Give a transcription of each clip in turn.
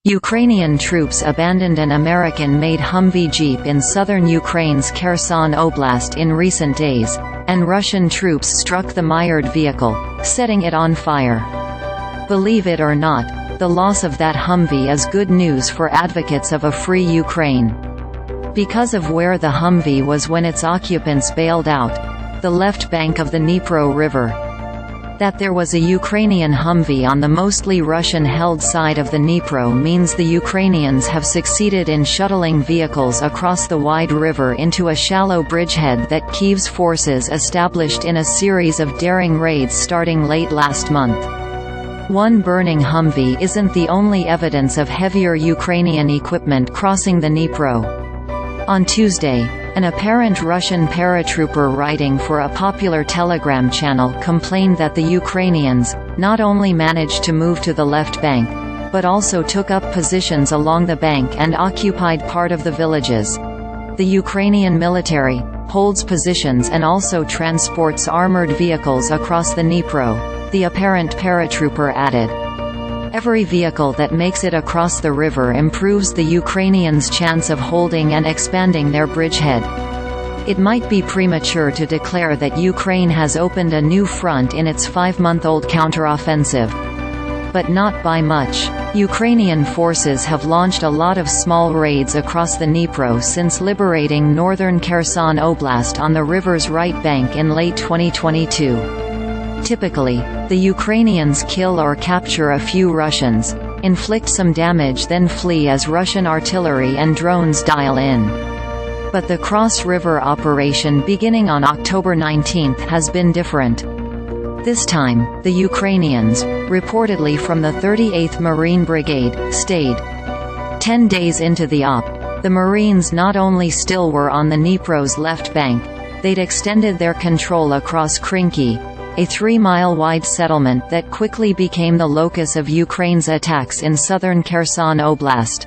Ukrainian troops abandoned an American-made Humvee Jeep in southern Ukraine's Kherson Oblast in recent days, and Russian troops struck the mired vehicle, setting it on fire. Believe it or not, the loss of that Humvee is good news for advocates of a free Ukraine. Because of where the Humvee was when its occupants bailed out, the left bank of the Dnipro River. That there was a Ukrainian Humvee on the mostly Russian-held side of the Dnipro means the Ukrainians have succeeded in shuttling vehicles across the wide river into a shallow bridgehead that Kyiv's forces established in a series of daring raids starting late last month. One burning Humvee isn't the only evidence of heavier Ukrainian equipment crossing the Dnipro. On Tuesday, an apparent Russian paratrooper writing for a popular Telegram channel complained that the Ukrainians not only managed to move to the left bank, but also took up positions along the bank and occupied part of the villages. The Ukrainian military holds positions and also transports armored vehicles across the Dnipro, the apparent paratrooper added. Every vehicle that makes it across the river improves the Ukrainians' chance of holding and expanding their bridgehead. It might be premature to declare that Ukraine has opened a new front in its 5-month-old counteroffensive. But not by much. Ukrainian forces have launched a lot of small raids across the Dnipro since liberating northern Kherson Oblast on the river's right bank in late 2022. Typically, the Ukrainians kill or capture a few Russians, inflict some damage, then flee as Russian artillery and drones dial in. But the cross-river operation beginning on October 19 has been different. This time, the Ukrainians, reportedly from the 38th Marine Brigade, stayed. 10 days into the op, the Marines not only still were on the Dnipro's left bank, they'd extended their control across Krinky, a 3-mile-wide settlement that quickly became the locus of Ukraine's attacks in southern Kherson Oblast.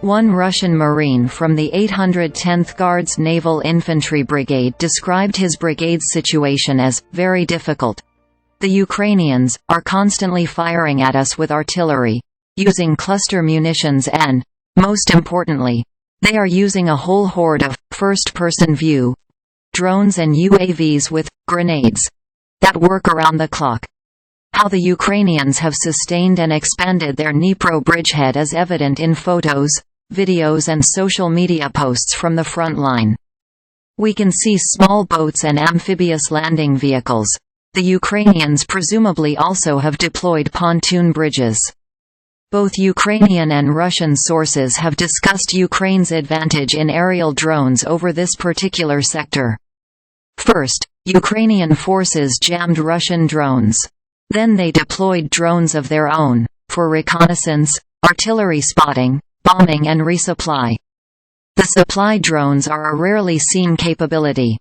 One Russian Marine from the 810th Guards Naval Infantry Brigade described his brigade's situation as very difficult. The Ukrainians are constantly firing at us with artillery, using cluster munitions and, most importantly, they are using a whole horde of first-person view drones and UAVs with grenades that work around the clock. How the Ukrainians have sustained and expanded their Dnipro bridgehead is evident in photos, videos and social media posts from the front line. We can see small boats and amphibious landing vehicles. The Ukrainians presumably also have deployed pontoon bridges. Both Ukrainian and Russian sources have discussed Ukraine's advantage in aerial drones over this particular sector. First, Ukrainian forces jammed Russian drones. Then they deployed drones of their own, for reconnaissance, artillery spotting, bombing and resupply. The supply drones are a rarely seen capability.